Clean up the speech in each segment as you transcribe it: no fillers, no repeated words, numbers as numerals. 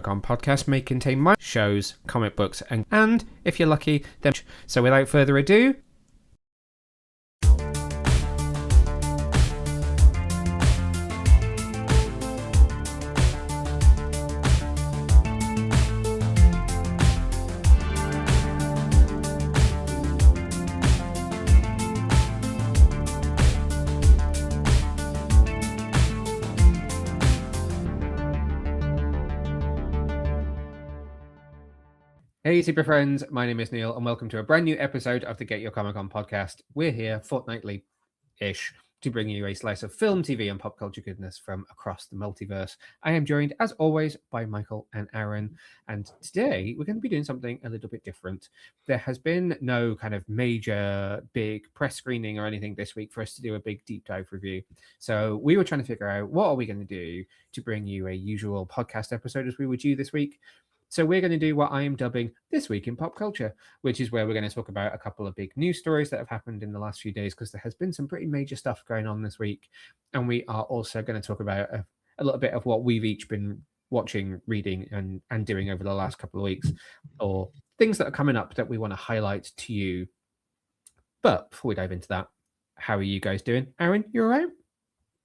Comic-Con podcast may contain my shows, comic books, and if you're lucky, then. So without further ado. Hey super friends, my name is Neil and welcome to a brand new episode of the Get Your Comic Con podcast. We're here fortnightly-ish to bring you a slice of film, TV and pop culture goodness from across the multiverse. I am joined as always by Michael and Aaron, and today we're going to be doing something a little bit different. There has been no kind of major big press screening or anything this week for us to do a big deep dive review. So we were trying to figure out what are we going to do to bring you a usual podcast episode as we would do this week. So we're going to do what I am dubbing This Week in Pop Culture, which is where we're going to talk about a couple of big news stories that have happened in the last few days, because there has been some pretty major stuff going on this week. And we are also going to talk about a little bit of what we've each been watching, reading, and doing over the last couple of weeks, or things that are coming up that we want to highlight to you. But before we dive into that, how are you guys doing? Aaron, you all right?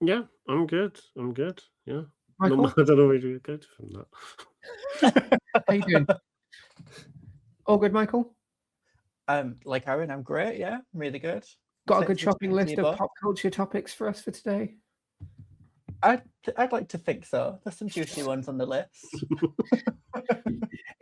Yeah, I'm good. Yeah. Michael? I don't know where to go from that. How you doing? All good, Michael? Like Aaron, I'm great. Yeah, I'm really good. Got a good shopping list of pop culture topics for us for today? I'd like to think so. There's some juicy ones on the list.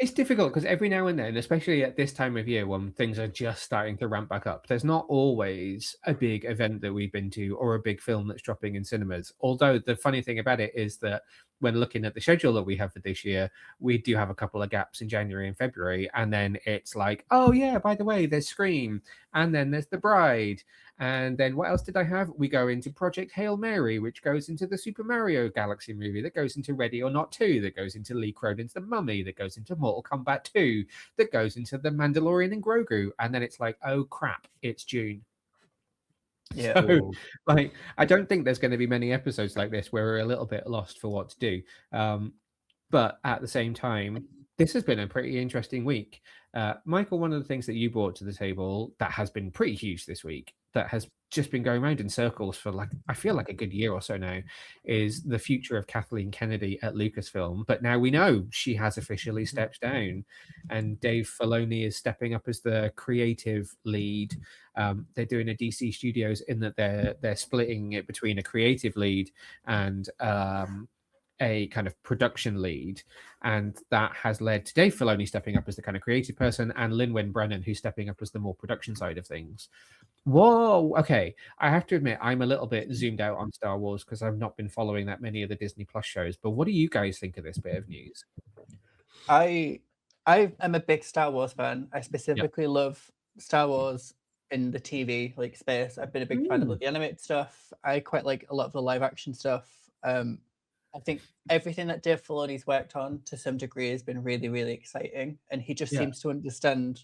It's difficult because every now and then, especially at this time of year when things are just starting to ramp back up, there's not always a big event that we've been to or a big film that's dropping in cinemas. Although the funny thing about it is that when looking at the schedule that we have for this year, we do have a couple of gaps in January and February. And then it's like, oh yeah, by the way, there's Scream. And then there's The Bride. And then what else did I have? We go into Project Hail Mary, which goes into the Super Mario Galaxy movie, that goes into Ready or Not 2, that goes into Lee Cronin's The Mummy, that goes into Mortal Kombat 2, that goes into The Mandalorian and Grogu. And then it's like, oh crap, it's June. Yeah. So, like, I don't think there's going to be many episodes like this where we're a little bit lost for what to do. But at the same time, this has been a pretty interesting week. Michael, one of the things that you brought to the table that has been pretty huge this week, that has just been going around in circles for I feel like a good year or so now, is the future of Kathleen Kennedy at Lucasfilm. But now we know she has officially stepped down, and Dave Filoni is stepping up as the creative lead. They're doing a DC Studios in that they're splitting it between a creative lead and a kind of production lead, and that has led to Dave Filoni stepping up as the kind of creative person and Lin-Wen Brennan who's stepping up as the more production side of things. Whoa, okay. I have to admit, I'm a little bit zoomed out on Star Wars because I've not been following that many of the Disney Plus shows, but what do you guys think of this bit of news? I am a big Star Wars fan. I specifically love Star Wars in the TV space. I've been a big fan of the animated stuff. I quite like a lot of the live action stuff. I think everything that Dave Filoni's worked on to some degree has been really, really exciting. And he just seems to understand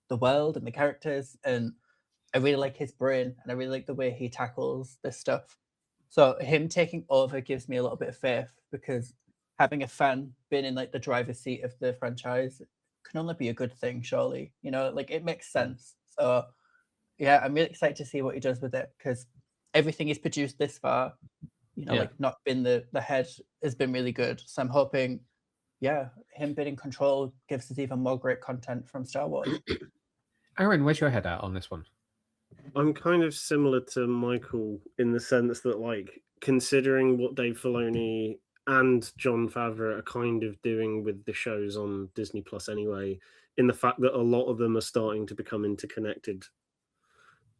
the world and the characters. And I really like his brain, and I really like the way he tackles this stuff. So him taking over gives me a little bit of faith, because having a fan being in the driver's seat of the franchise can only be a good thing, surely. It makes sense. So yeah, I'm really excited to see what he does with it, because everything he's produced this far, not been the head, has been really good. So I'm hoping, him being in control gives us even more great content from Star Wars. Aaron, where's your head at on this one? I'm kind of similar to Michael in the sense that, considering what Dave Filoni and Jon Favreau are kind of doing with the shows on Disney Plus anyway, in the fact that a lot of them are starting to become interconnected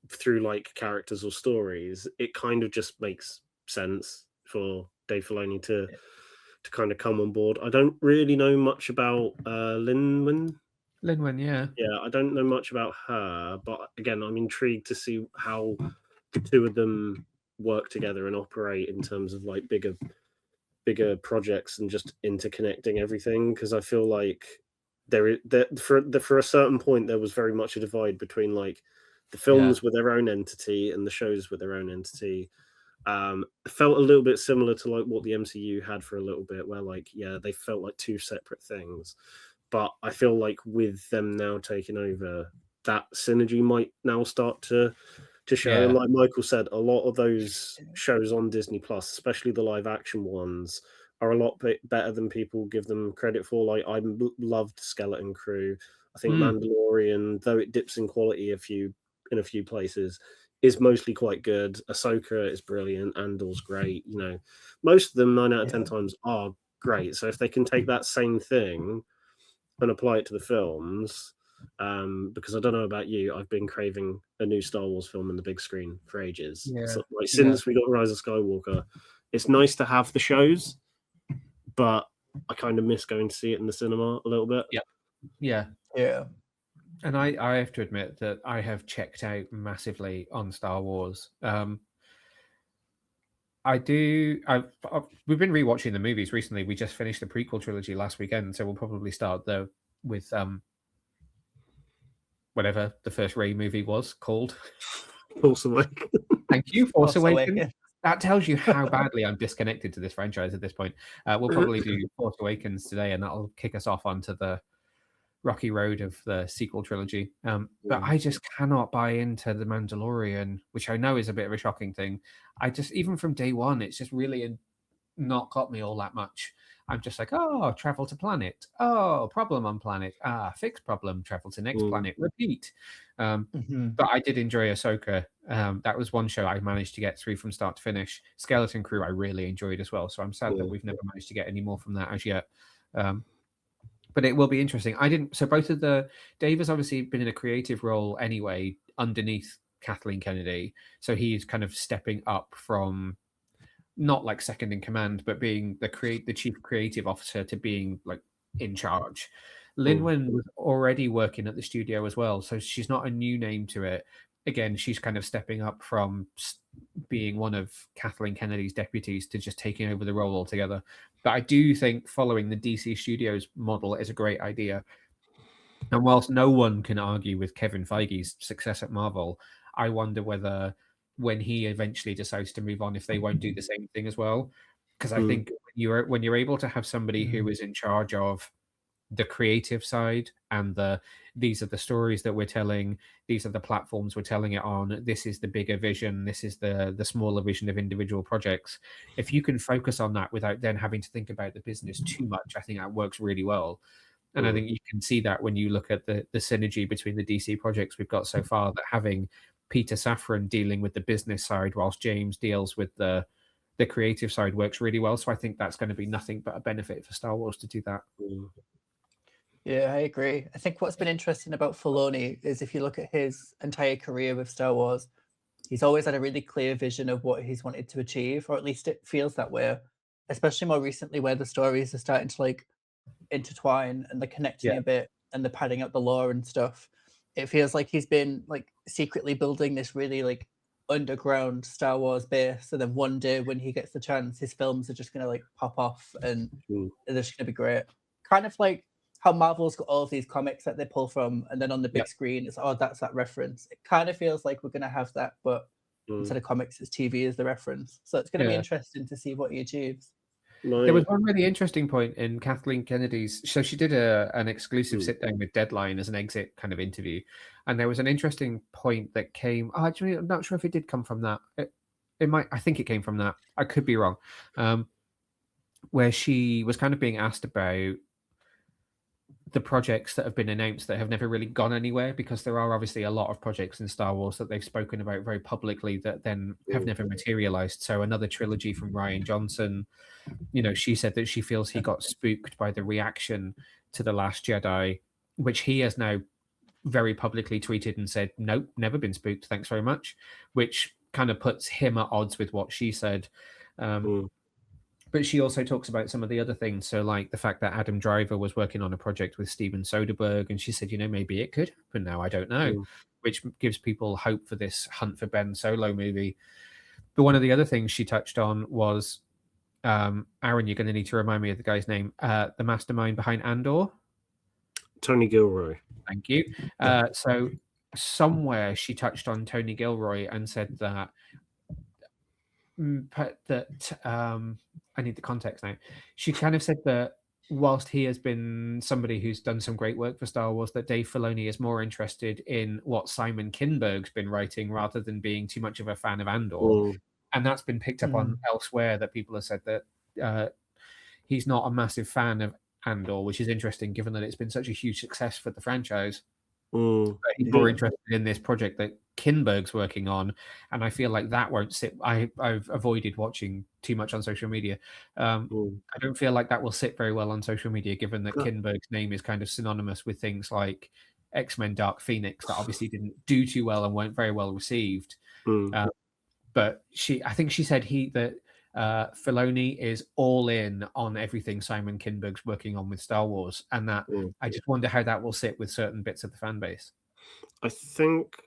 through characters or stories, it kind of just makes sense for Dave Filoni to kind of come on board. I don't really know much about Lin-Wen, yeah. Yeah, I don't know much about her, but again, I'm intrigued to see how the two of them work together and operate in terms of bigger projects and just interconnecting everything. Because I feel like for a certain point there was very much a divide between the films with their own entity and the shows with their own entity. felt a little bit similar to like what the MCU had for a little bit, where like they felt like two separate things. But I feel like with them now taking over, that synergy might now start to show. Yeah. And like Michael said, a lot of those shows on Disney Plus, especially the live action ones, are a lot better than people give them credit for. Like I loved Skeleton Crew. I think Mandalorian, though it dips in quality in a few places, is mostly quite good. Ahsoka is brilliant. Andor's great. You know, most of them 9 out of 10 times are great. So if they can take that same thing and apply it to the films, because I don't know about you, I've been craving a new Star Wars film on the big screen for ages. Yeah. So, like, since we got Rise of Skywalker, it's nice to have the shows, but I kind of miss going to see it in the cinema a little bit. Yeah. And I have to admit that I have checked out massively on Star Wars. We've been rewatching the movies recently. We just finished the prequel trilogy last weekend, so we'll probably start with whatever the first Rey movie was called. Force Awakens. Thank you, Force Awakens. That tells you how badly I'm disconnected to this franchise at this point. We'll probably do Force Awakens today, and that'll kick us off onto the rocky road of the sequel trilogy. But I just cannot buy into The Mandalorian, which I know is a bit of a shocking thing. I just, even from day one, it's just really not got me all that much. I'm just like, oh, travel to planet. Oh, problem on planet. Ah, fix problem. Travel to next planet. Repeat. But I did enjoy Ahsoka. That was one show I managed to get through from start to finish. Skeleton Crew I really enjoyed as well. So I'm sad that we've never managed to get any more from that as yet. But it will be interesting. So both of Dave has obviously been in a creative role anyway underneath Kathleen Kennedy. So he's kind of stepping up from not like second in command, but being the chief creative officer to being like in charge. Lin-Wen was already working at the studio as well, so she's not a new name to it. Again, she's kind of stepping up from being one of Kathleen Kennedy's deputies to just taking over the role altogether. But I do think following the DC Studios model is a great idea. And whilst no one can argue with Kevin Feige's success at Marvel, I wonder whether when he eventually decides to move on, if they won't do the same thing as well. Because I think when you're able to have somebody who is in charge of the creative side and these are the stories that we're telling, these are the platforms we're telling it on, this is the bigger vision, this is the smaller vision of individual projects. If you can focus on that without then having to think about the business too much, I think that works really well. And I think you can see that when you look at the synergy between the DC projects we've got so far, that having Peter Safran dealing with the business side whilst James deals with the creative side works really well. So I think that's going to be nothing but a benefit for Star Wars to do that. Yeah, I agree. I think what's been interesting about Filoni is if you look at his entire career with Star Wars, he's always had a really clear vision of what he's wanted to achieve, or at least it feels that way, especially more recently where the stories are starting to like intertwine and they're connecting a bit and they're padding out the lore and stuff. It feels like he's been like secretly building this really like underground Star Wars base, and then one day when he gets the chance, his films are just gonna like pop off and they're just gonna be great. Kind of like how Marvel's got all of these comics that they pull from, and then on the big screen it's that's that reference. It kind of feels like we're gonna have that, but instead of comics, it's TV as the reference. So it's gonna be interesting to see what he achieves. There was one really interesting point in Kathleen Kennedy's. So she did an exclusive sit down with Deadline as an exit kind of interview, and there was an interesting point that came. Oh, actually, I'm not sure if it did come from that. It might. I think it came from that. I could be wrong. Where she was kind of being asked about the projects that have been announced that have never really gone anywhere, because there are obviously a lot of projects in Star Wars that they've spoken about very publicly that then have never materialized. So another trilogy from Rian Johnson, you know, she said that she feels he got spooked by the reaction to The Last Jedi, which he has now very publicly tweeted and said, nope, never been spooked, thanks very much, which kind of puts him at odds with what she said. But she also talks about some of the other things. So like the fact that Adam Driver was working on a project with Steven Soderbergh, and she said, you know, maybe it could happen now, I don't know, which gives people hope for this Hunt for Ben Solo movie. But one of the other things she touched on was, Aaron, you're going to need to remind me of the guy's name, the mastermind behind Andor. Tony Gilroy. Thank you. So somewhere she touched on Tony Gilroy and said that that I need the context now. She kind of said that whilst he has been somebody who's done some great work for Star Wars, that Dave Filoni is more interested in what Simon Kinberg's been writing rather than being too much of a fan of Andor. And that's been picked up on elsewhere, that people have said that he's not a massive fan of Andor, which is interesting given that it's been such a huge success for the franchise. But he's more interested in this project that Kinberg's working on, and I feel like that won't sit. I've avoided watching too much on social media. I don't feel like that will sit very well on social media, given that Kinberg's name is kind of synonymous with things like X-Men Dark Phoenix that obviously didn't do too well and weren't very well received. But I think she said that Filoni is all in on everything Simon Kinberg's working on with Star Wars, and that I just wonder how that will sit with certain bits of the fan base. I think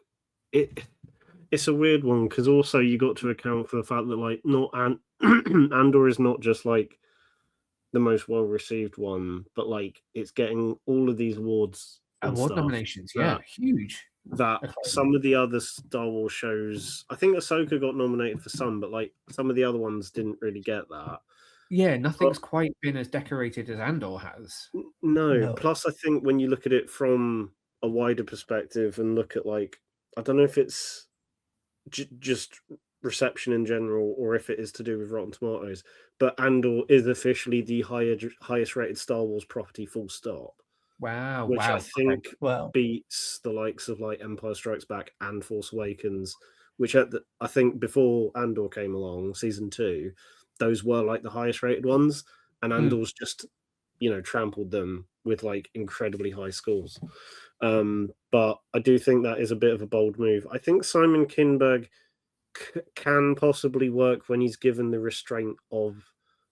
it's a weird one, because also you got to account for the fact that like Andor is not just like the most well received one, but like it's getting all of these awards nominations, huge. That some of the other Star Wars shows, I think Ahsoka got nominated for some, but like some of the other ones didn't really get that. Yeah, nothing's quite been as decorated as Andor has. No. Plus, I think when you look at it from a wider perspective and look at like, I don't know if it's just reception in general or if it is to do with Rotten Tomatoes, but Andor is officially the highest rated Star Wars property, full stop. Wow. Which I think beats the likes of like Empire Strikes Back and Force Awakens, which I think before Andor came along, season 2, those were like the highest rated ones, and Andor's just, trampled them with like incredibly high scores. But I do think that is a bit of a bold move. I think Simon Kinberg can possibly work when he's given the restraint of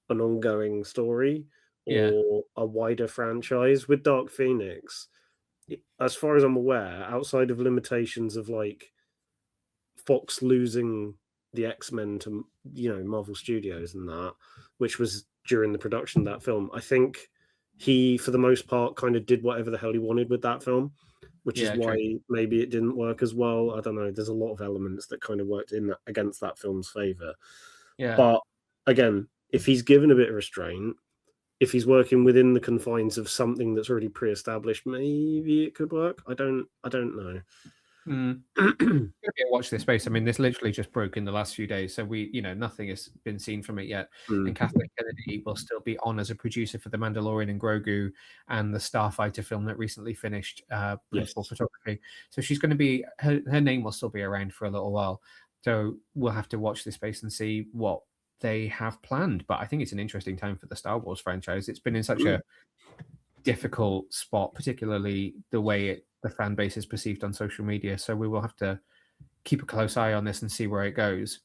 an ongoing story or a wider franchise. With Dark Phoenix, as far as I'm aware, outside of limitations of like Fox losing the X-Men to Marvel Studios and that, which was during the production of that film, I think he for the most part kind of did whatever the hell he wanted with that film, which is why maybe it didn't work as well. I don't know, there's a lot of elements that kind of worked against that film's favor. But again, if he's given a bit of restraint, if he's working within the confines of something that's already pre-established, maybe it could work. I don't know. Watch this space. I mean, this literally just broke in the last few days, so nothing has been seen from it yet. And Kathleen Kennedy will still be on as a producer for The Mandalorian and Grogu and the Starfighter film that recently finished, principal photography. So she's going to be her name will still be around for a little while. So we'll have to watch this space and see what they have planned. But I think it's an interesting time for the Star Wars franchise. It's been in such a difficult spot, particularly the way the fan base is perceived on social media. So we will have to keep a close eye on this and see where it goes.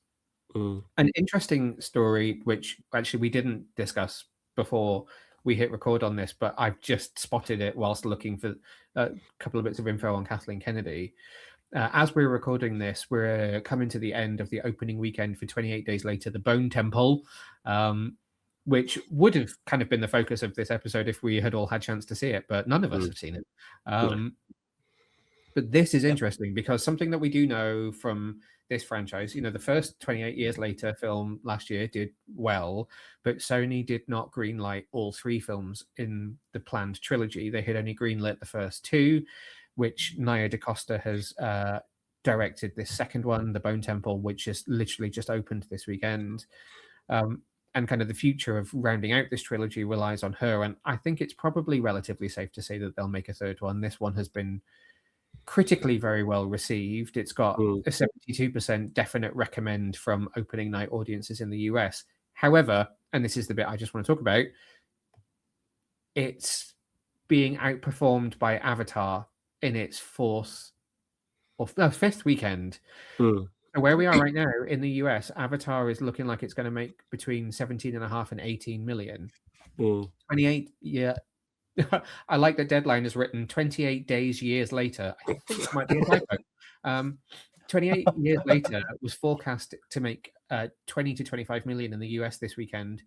An interesting story, which actually we didn't discuss before we hit record on this, but I've just spotted it whilst looking for a couple of bits of info on Kathleen Kennedy. As we're recording this, we're coming to the end of the opening weekend for 28 Days Later, The Bone Temple, which would have kind of been the focus of this episode if we had all had a chance to see it, but none of us have seen it. But this is interesting because something that we do know from this franchise, the first 28 Years Later film last year did well, but Sony did not greenlight all 3 films in the planned trilogy. They had only greenlit the first 2, which Nia DaCosta has directed this second one, The Bone Temple, which is literally just opened this weekend. And kind of the future of rounding out this trilogy relies on her. And I think it's probably relatively safe to say that they'll make a third one. This one has been critically very well received. It's got a 72% definite recommend from opening night audiences in the US. However, and this is the bit I just want to talk about, it's being outperformed by Avatar in its 5th weekend. So where we are right now in the US, Avatar is looking like it's going to make between 17.5 and 18 million. 28, I like the deadline is written 28 years later. I think it might be a typo. 28 years later was forecast to make 20 to 25 million in the US this weekend.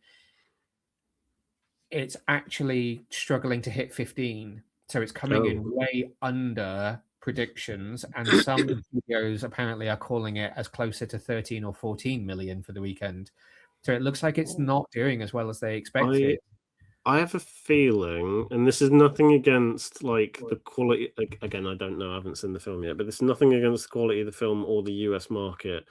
It's actually struggling to hit 15. So it's coming in way under predictions, and some studios apparently are calling it as closer to 13 or 14 million for the weekend. So it looks like it's not doing as well as they expected. I have a feeling, and this is nothing against like the quality. Like, again, I don't know, I haven't seen the film yet, but there's nothing against the quality of the film or the US market.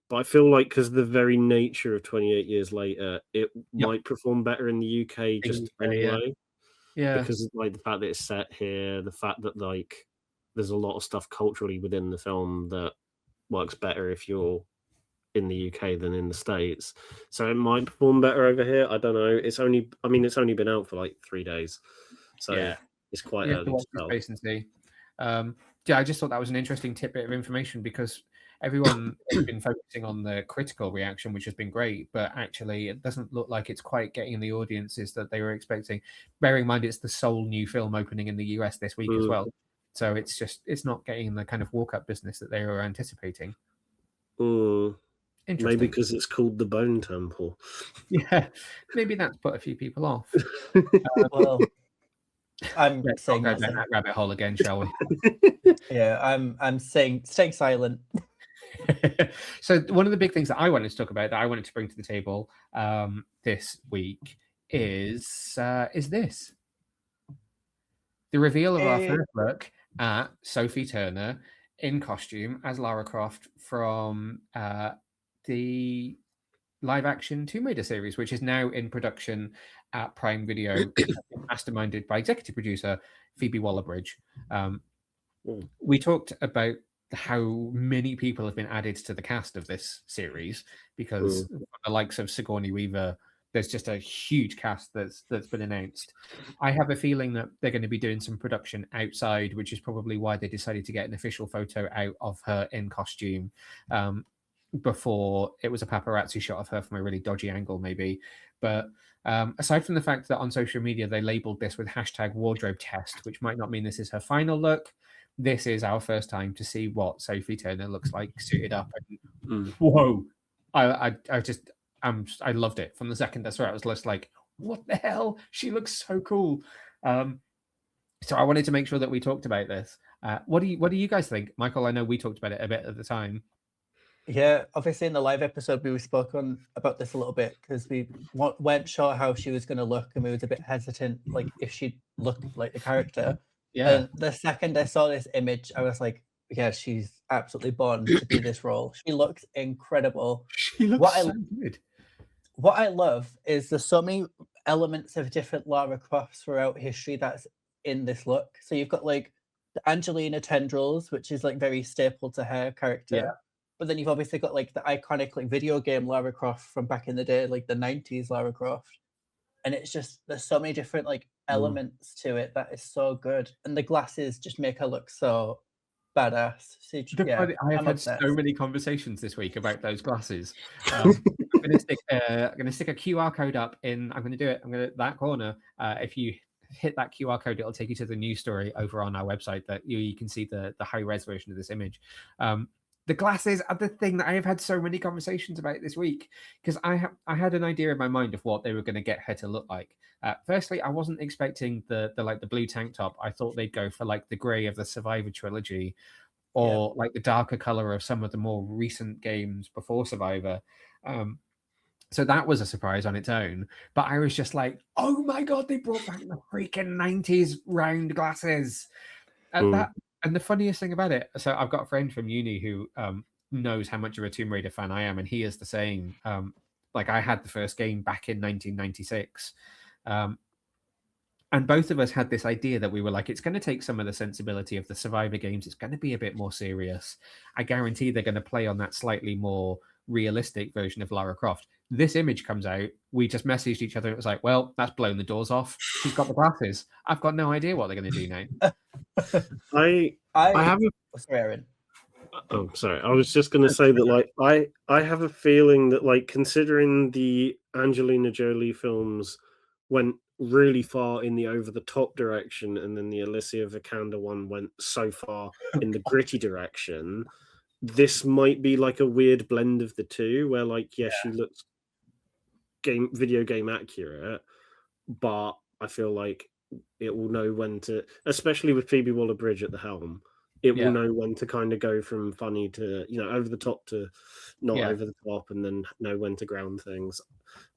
But I feel like because the very nature of 28 Years Later, it might perform better in the UK just anyway. Yeah. Because of like the fact that it's set here, the fact that like there's a lot of stuff culturally within the film that works better if you're in the UK than in the States. So it might perform better over here. I don't know. It's only been out for like 3 days. So it's quite you have to early watch to tell. this space and see. Yeah, I just thought that was an interesting tidbit of information because everyone has been focusing on the critical reaction, which has been great, but actually it doesn't look like it's quite getting the audiences that they were expecting. Bearing in mind it's the sole new film opening in the US this week as well. So it's not getting the kind of walk-up business that they were anticipating. Maybe because it's called The Bone Temple. Yeah, maybe that's put a few people off. Well, I'm saying go down that rabbit hole again, shall we? Yeah, I'm saying staying silent. So one of the big things that I wanted to talk about, that I wanted to bring to the table this week, is this the reveal of our first look at Sophie Turner in costume as Lara Croft from the live-action Tomb Raider series, which is now in production at Prime Video, masterminded by executive producer Phoebe Waller-Bridge. We talked about how many people have been added to the cast of this series because the likes of Sigourney Weaver, there's just a huge cast that's been announced. I have a feeling that they're going to be doing some production outside, which is probably why they decided to get an official photo out of her in costume before it was a paparazzi shot of her from a really dodgy angle, maybe. But aside from the fact that on social media they labeled this with hashtag wardrobe test, which might not mean this is her final look, this is our first time to see what Sophie Turner looks like suited up. And whoa, I loved it from the second I saw it. I was just like, what the hell? She looks so cool. So I wanted to make sure that we talked about this. What do you guys think, Michael? I know we talked about it a bit at the time. Yeah, obviously in the live episode we spoke about this a little bit because we weren't sure how she was going to look, and we was a bit hesitant, like if she looked like the character. Yeah. And the second I saw this image, I was like, yeah, she's absolutely born to be this role. She looks incredible. She looks so good. What I love is there's so many elements of different Lara Crofts throughout history that's in this look. So you've got like the Angelina tendrils, which is like very staple to her character. Yeah. But then you've obviously got like the iconic like video game Lara Croft from back in the day, like the 90s Lara Croft. And it's just, there's so many different like elements to it that is so good. And the glasses just make her look so badass. So, I have had so many conversations this week about those glasses. I'm going to stick a QR code up in. I'm going to do it. I'm going to that corner. If you hit that QR code, it'll take you to the news story over on our website that you can see the high res version of this image. The glasses are the thing that I have had so many conversations about this week because I had an idea in my mind of what they were going to get her to look like. Firstly, I wasn't expecting the blue tank top. I thought they'd go for like the grey of the Survivor trilogy, or like the darker color of some of the more recent games before Survivor. So that was a surprise on its own. But I was just like, oh my god, they brought back the freaking 90s round glasses. And the funniest thing about it, so I've got a friend from uni who knows how much of a Tomb Raider fan I am, and he is the same. Like I had the first game back in 1996. And both of us had this idea that we were like, it's going to take some of the sensibility of the Survivor games. It's going to be a bit more serious. I guarantee they're going to play on that slightly more realistic version of Lara Croft. This image comes out. We just messaged each other. It was like, well, that's blown the doors off. She's got the glasses. I've got no idea what they're going to do now. I have a... Sorry, Aaron. Oh, sorry. I was just going to say that, like, I have a feeling that, like, considering the Angelina Jolie films went really far in the over-the-top direction, and then the Alicia Vikander one went so far in the gritty direction, this might be like a weird blend of the two, where, like, yes, she looks video game accurate, but I feel like it will know when to, especially with Phoebe Waller-Bridge at the helm. it will know when to kind of go from funny to, over the top to not over the top, and then know when to ground things.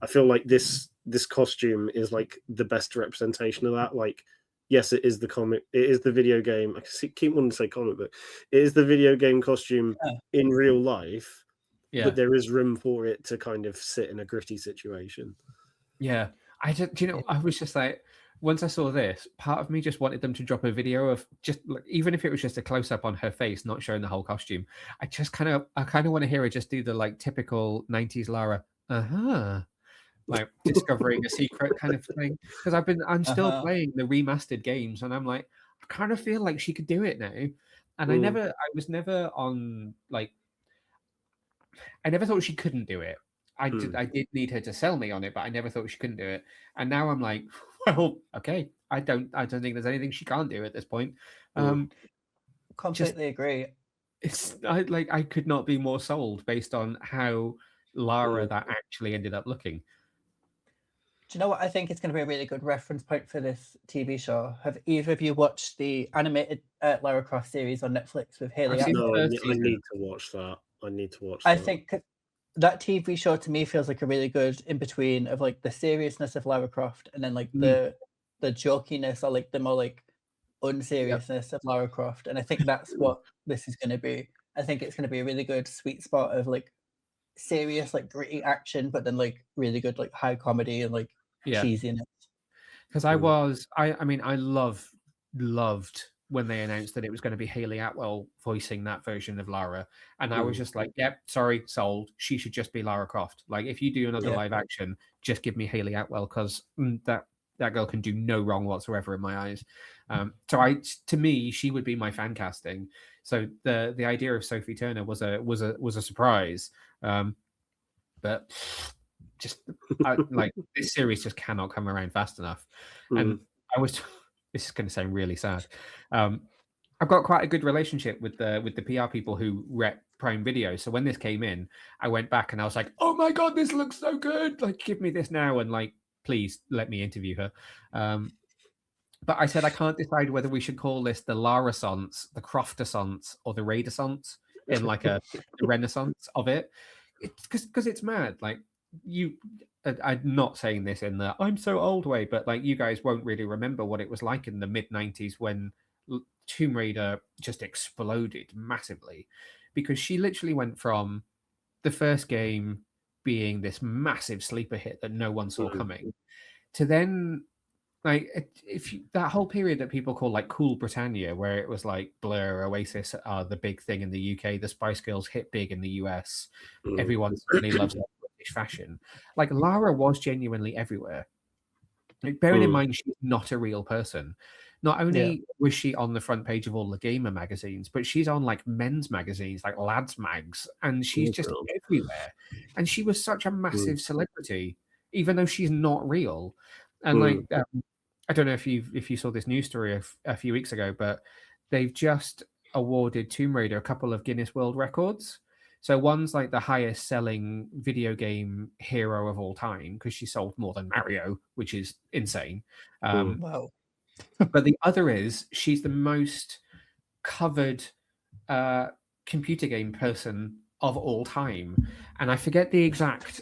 I feel like this costume is like the best representation of that. Like, yes, it is the comic, it is the video game. I keep wanting to say comic book. It is the video game costume in real life, but there is room for it to kind of sit in a gritty situation. Yeah, I was just like, once I saw this, part of me just wanted them to drop a video of just like, even if it was just a close up on her face, not showing the whole costume. I kind of want to hear her just do the like typical 90s Lara, like discovering a secret kind of thing. Because I'm still playing the remastered games, and I'm like, I kind of feel like she could do it now. And I was never on like, I never thought she couldn't do it. I did need her to sell me on it, but I never thought she couldn't do it. And now I'm like, well, okay. I don't think there's anything she can't do at this point. Completely agree. I could not be more sold based on how Lara that actually ended up looking. Do you know what I think is going to be a really good reference point for this TV show? Have either of you watched the animated Lara Croft series on Netflix with Haley Atwell? No, I need to watch that. I think that TV show to me feels like a really good in between of like the seriousness of Lara Croft and then like the jokiness or like the more like unseriousness of Lara Croft. And I think that's what this is going to be. I think it's going to be a really good sweet spot of like serious, like gritty action, but then like really good, like high comedy and like cheesiness. Because I loved when they announced that it was going to be Haley Atwell voicing that version of Lara. And I was just like, yep, sorry, sold. She should just be Lara Croft. Like, if you do another live action, just give me Haley Atwell, because that girl can do no wrong whatsoever in my eyes. To me, she would be my fan casting. So the idea of Sophie Turner was a surprise. But just like, this series just cannot come around fast enough. And this is going to sound really sad. I've got quite a good relationship with the PR people who rep Prime Video. So when this came in, I went back and I was like, "Oh my god, this looks so good! Like, give me this now, and like, please let me interview her." But I said I can't decide whether we should call this the Lara-sance, the Croft-assance, or the Raid-assance in like a renaissance of it. Because it's mad. Like, I'm not saying this in the I'm so old way, but like, you guys won't really remember what it was like in the mid-90s when Tomb Raider just exploded massively, because she literally went from the first game being this massive sleeper hit that no one saw coming to then like, that whole period that people call like Cool Britannia, where it was like Blur, Oasis are the big thing in the UK, the Spice Girls hit big in the US, everyone suddenly loves their British fashion. Like, Lara was genuinely everywhere. Like, bearing in mind she's not a real person. Not only was she on the front page of all the gamer magazines, but she's on like men's magazines, like Lads Mags, and she's just everywhere. And she was such a massive celebrity, even though she's not real. And like, I don't know if you saw this news story a few weeks ago, but they've just awarded Tomb Raider a couple of Guinness World Records. So one's like the highest selling video game hero of all time, because she sold more than Mario, which is insane. Wow. But the other is she's the most covered computer game person of all time, and I forget the exact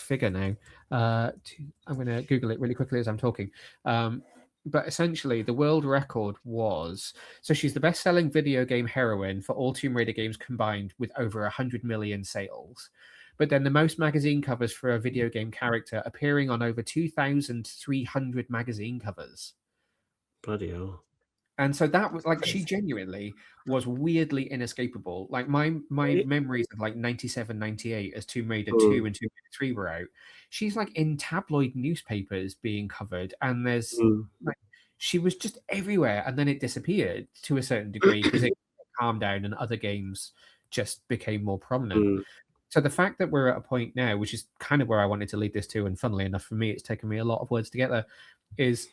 figure now. I'm going to Google it really quickly as I'm talking. But essentially, the world record was, so she's the best-selling video game heroine for all Tomb Raider games combined, with over 100 million sales. But then the most magazine covers for a video game character, appearing on over 2,300 magazine covers. Bloody hell. And so that was like, she genuinely was weirdly inescapable. Like, my memories of like 97, 98 as Tomb Raider 2 and Tomb Raider 3 were out. She's like in tabloid newspapers being covered, and there's like, she was just everywhere, and then it disappeared to a certain degree because it calmed down and other games just became more prominent. So the fact that we're at a point now, which is kind of where I wanted to lead this to, and funnily enough for me, it's taken me a lot of words to get there, is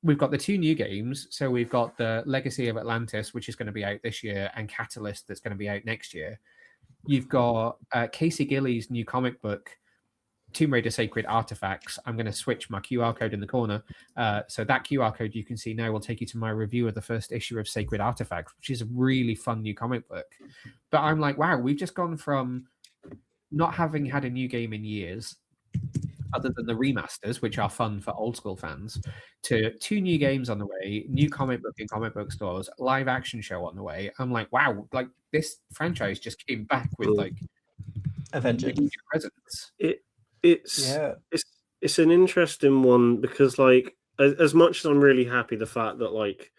we've got the two new games. So we've got the Legacy of Atlantis, which is going to be out this year, and Catalyst, that's going to be out next year. You've got Casey Gillies' new comic book Tomb Raider Sacred Artifacts, I'm going to switch my QR code in the corner. So that QR code you can see now will take you to my review of the first issue of Sacred Artifacts, which is a really fun new comic book. But I'm like, wow, we've just gone from not having had a new game in years, other than the remasters, which are fun for old school fans, to 2 new games on the way, new comic book in comic book stores, live action show on the way. I'm like, wow, like this franchise just came back with like Avengers presents. It's an interesting one because like as much as I'm really happy the fact that like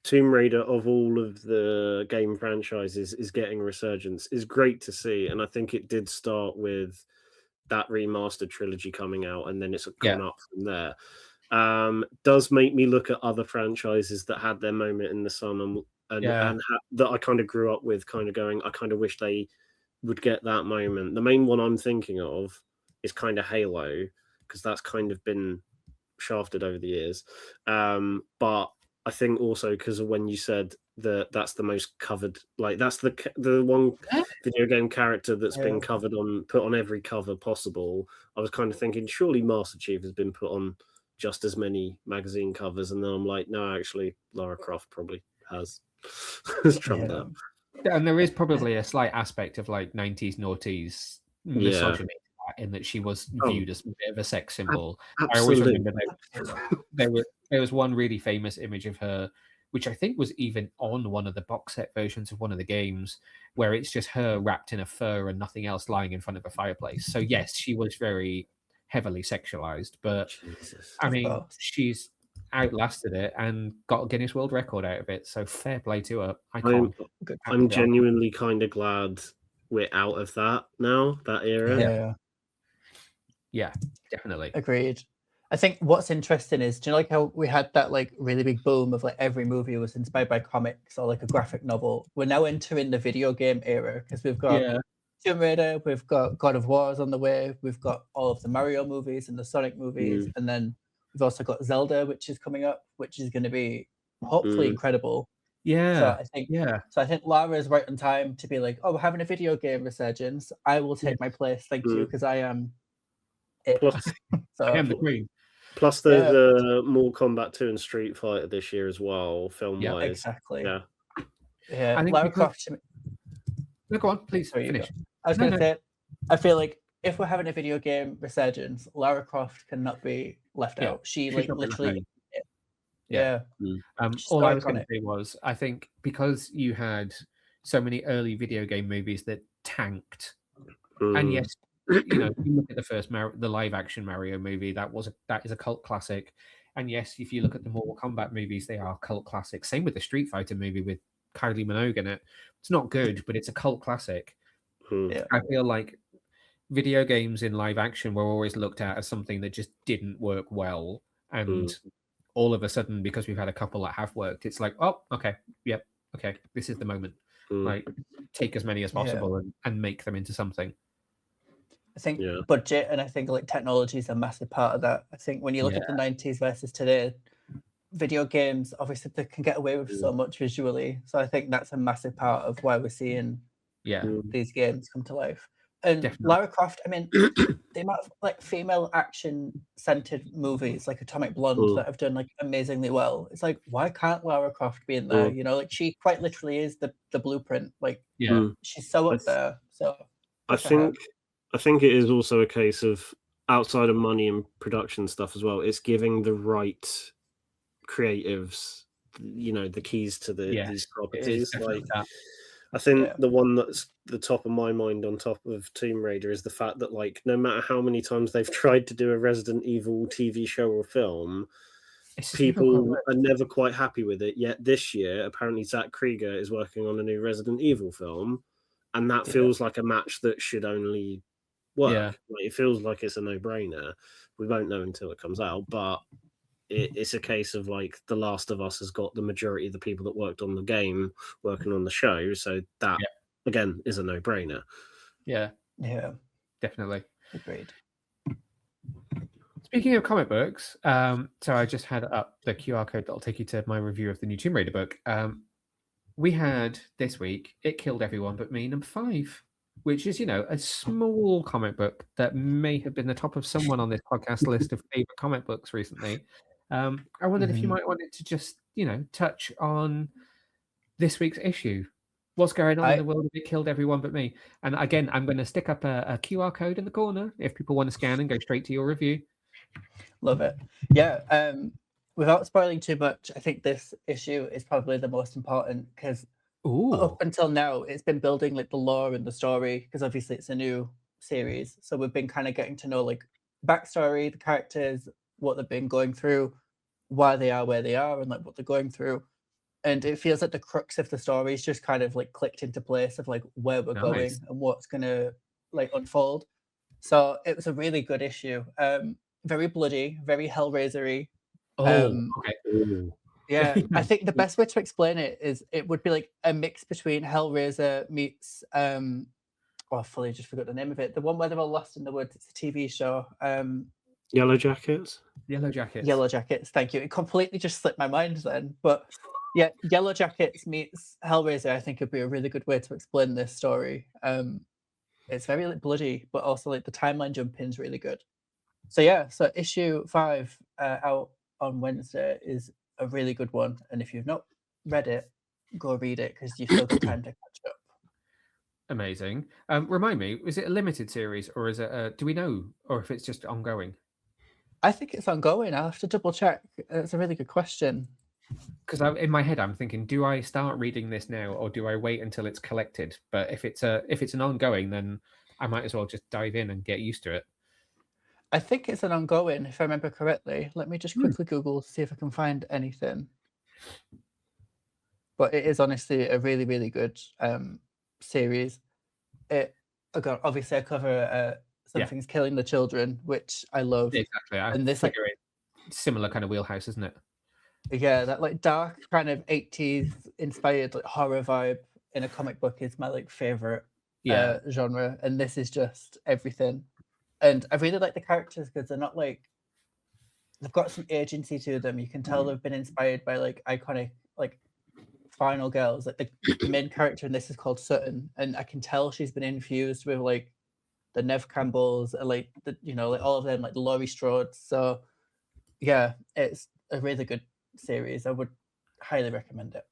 Tomb Raider of all of the game franchises is getting a resurgence is great to see, and I think it did start with that remastered trilogy coming out, and then it's gone up from there. Does make me look at other franchises that had their moment in the sun and that I kind of grew up with, kind of going, I kind of wish they would get that moment. The main one I'm thinking of is kind of Halo, because that's kind of been shafted over the years. But I think also because of when you said that that's the most covered, like that's the one video game character that's been put on every cover possible. I was kind of thinking surely Master Chief has been put on just as many magazine covers, and then I'm like, no, actually Lara Croft probably has trumped that. And there is probably a slight aspect of like 90s noughties misogyny in that she was viewed as a bit of a sex symbol. Absolutely. I always remember there was one really famous image of her, which I think was even on one of the box set versions of one of the games, where it's just her wrapped in a fur and nothing else lying in front of a fireplace. So yes, she was very heavily sexualized, but I mean, she's outlasted it and got a Guinness World Record out of it. So fair play to her. I'm genuinely kind of glad we're out of that now, that era. Yeah, definitely. Agreed. I think what's interesting is, do you know like how we had that like really big boom of like every movie was inspired by comics or like a graphic novel? We're now entering the video game era because we've got Tomb Raider, we've got God of War's on the way, we've got all of the Mario movies and the Sonic movies, and then we've also got Zelda, which is coming up, which is going to be hopefully incredible. So I think Lara is right on time to be like, oh, we're having a video game resurgence. I will take my place, thank you, because I am it. I am the queen. Plus the Mortal Kombat 2 and Street Fighter this year as well, film-wise. Yeah, exactly. Yeah. I think Lara Croft... No, go on, please finish. I was going to say, I feel like if we're having a video game resurgence, Lara Croft cannot be left out. She like literally... All I was going to say was, I think because you had so many early video game movies that tanked, and yes, you know, you look at the first the live action Mario movie, that is a cult classic, and yes, if you look at the Mortal Kombat movies, they are cult classics. Same with the Street Fighter movie with Kylie Minogue in it. It's not good, but it's a cult classic. I feel like video games in live action were always looked at as something that just didn't work well, and all of a sudden, because we've had a couple that have worked, it's like, oh, okay, this is the moment. Like, take as many as possible and make them into something. I think budget and I think like technology is a massive part of that. I think when you look at the 90s versus today, video games, obviously they can get away with so much visually. So I think that's a massive part of why we're seeing these games come to life. And definitely. Lara Croft, I mean, the amount of like female action-centered movies like Atomic Blonde that have done like amazingly well. It's like, why can't Lara Croft be in there? You know, like she quite literally is the blueprint. Like, she's so up there. So I think it is also a case of outside of money and production stuff as well. It's giving the right creatives, you know, the keys to these properties. Like, I think the one that's the top of my mind on top of Tomb Raider is the fact that, like, no matter how many times they've tried to do a Resident Evil TV show or film, people are never quite happy with it. Yet this year, apparently Zach Krieger is working on a new Resident Evil film, and that feels like a match that should only work. Like, it feels like it's a no-brainer. We won't know until it comes out, but it's a case of like The Last of Us has got the majority of the people that worked on the game working on the show, so that again is a no-brainer. Yeah, definitely agreed. Speaking of comic books, so I just had up the QR code that'll take you to my review of the new Tomb Raider book. We had this week It Killed Everyone But Me, number 5. which is, a small comic book that may have been the top of someone on this podcast list of favorite comic books recently. I wondered if you might want it to just, touch on this week's issue. What's going on in the world if it killed everyone but me? And again, I'm going to stick up a QR code in the corner if people want to scan and go straight to your review. Love it. Yeah. Without spoiling too much, I think this issue is probably the most important because up until now, it's been building like the lore and the story because obviously it's a new series. So we've been kind of getting to know like backstory, the characters, what they've been going through, why they are where they are, and like what they're going through. And it feels like the crux of the story is just kind of like clicked into place of like where we're going and what's gonna like unfold. So it was a really good issue. Very bloody, very Hellraiser-y. Okay. Yeah, I think the best way to explain it is it would be like a mix between Hellraiser meets I fully just forgot the name of it. The one where they're all lost in the woods. It's a TV show. Yellow Jackets. Yellow Jackets. Yellow Jackets. Thank you. It completely just slipped my mind then. But yeah, Yellow Jackets meets Hellraiser. I think would be a really good way to explain this story. It's very like bloody, but also like the timeline jumping is really good. So yeah, so issue 5 out on Wednesday is a really good one. And if you've not read it, go read it because you've still got time to catch up. Amazing. Remind me, is it a limited series or is it? Do we know, or if it's just ongoing? I think it's ongoing. I'll have to double check. It's a really good question. Because in my head, I'm thinking, do I start reading this now, or do I wait until it's collected? But if it's an ongoing, then I might as well just dive in and get used to it. I think it's an ongoing, if I remember correctly. Let me just quickly Google to see if I can find anything. But it is honestly a really, really good series. Obviously, I cover Something's Killing the Children, which I love. Exactly. And this like similar kind of wheelhouse, isn't it? Yeah, that like dark kind of 80s inspired like horror vibe in a comic book is my like favorite genre, and this is just everything. And I really like the characters because they're not like they've got some agency to them. You can tell they've been inspired by like iconic like final girls. Like the main character in this is called Sutton, and I can tell she's been infused with like the Nev Campbells, like the like all of them, like the Laurie Strodes. So yeah, it's a really good series. I would highly recommend it.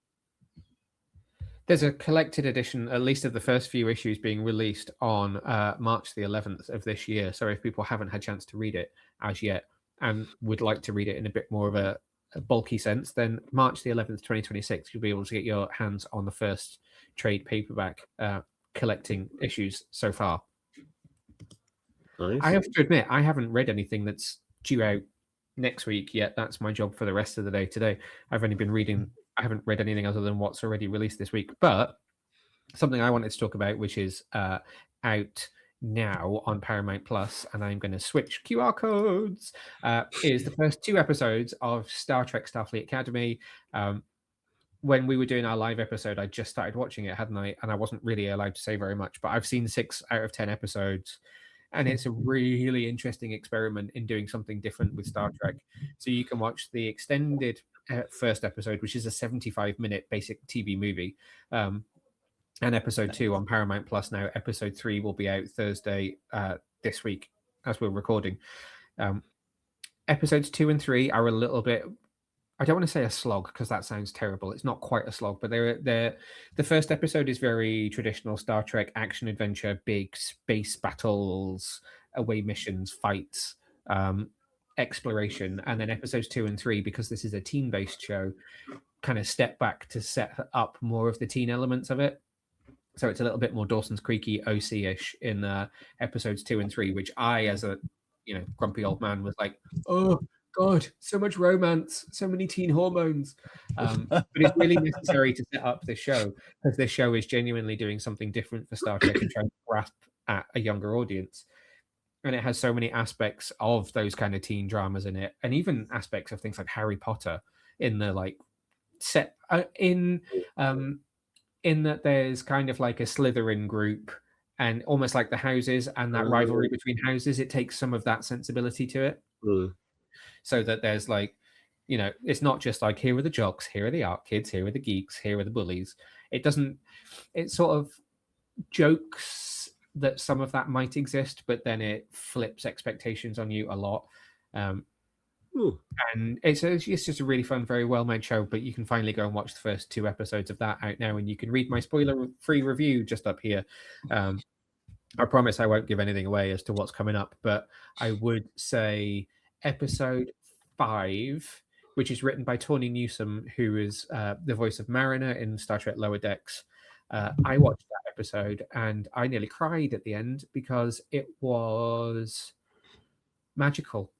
There's a collected edition, at least of the first few issues, being released on March the 11th of this year. So if people haven't had a chance to read it as yet and would like to read it in a bit more of a bulky sense, then March the 11th, 2026, you'll be able to get your hands on the first trade paperback collecting issues so far. Nice. I have to admit, I haven't read anything that's due out next week yet. That's my job for the rest of the day today. I've only been reading. I haven't read anything other than what's already released this week. But something I wanted to talk about, which is out now on Paramount Plus, and I'm going to switch QR codes, is the first 2 episodes of Star Trek Starfleet Academy. When we were doing our live episode, I just started watching it, hadn't I? And I wasn't really allowed to say very much, but I've seen 6 out of 10 episodes. And it's a really interesting experiment in doing something different with Star Trek. So you can watch the extended first episode, which is a 75-minute basic TV movie. And episode 2 on Paramount Plus now. Episode 3 will be out Thursday this week as we're recording. Episodes 2 and 3 are a little bit... I don't want to say a slog because that sounds terrible. It's not quite a slog, but the first episode is very traditional Star Trek action adventure, big space battles, away missions, fights, exploration. And then episodes 2 and 3, because this is a teen-based show, kind of step back to set up more of the teen elements of it. So it's a little bit more Dawson's Creek-y, OC-ish in episodes 2 and 3, which I, as a grumpy old man, was like, oh, God, so much romance, so many teen hormones. But it's really necessary to set up this show because this show is genuinely doing something different for Star Trek and trying to grasp at a younger audience. And it has so many aspects of those kind of teen dramas in it, and even aspects of things like Harry Potter in the like set in that there's kind of like a Slytherin group and almost like the houses and that rivalry between houses. It takes some of that sensibility to it. So that there's like, it's not just like, here are the jocks, here are the art kids, here are the geeks, here are the bullies. It sort of jokes that some of that might exist, but then it flips expectations on you a lot. And it's just a really fun, very well made show. But you can finally go and watch the first 2 episodes of that out now, and you can read my spoiler-free review just up here. I promise I won't give anything away as to what's coming up, but I would say episode 5, which is written by Tawny Newsome, who is the voice of Mariner in Star Trek Lower Decks. I watched that episode and I nearly cried at the end because it was magical.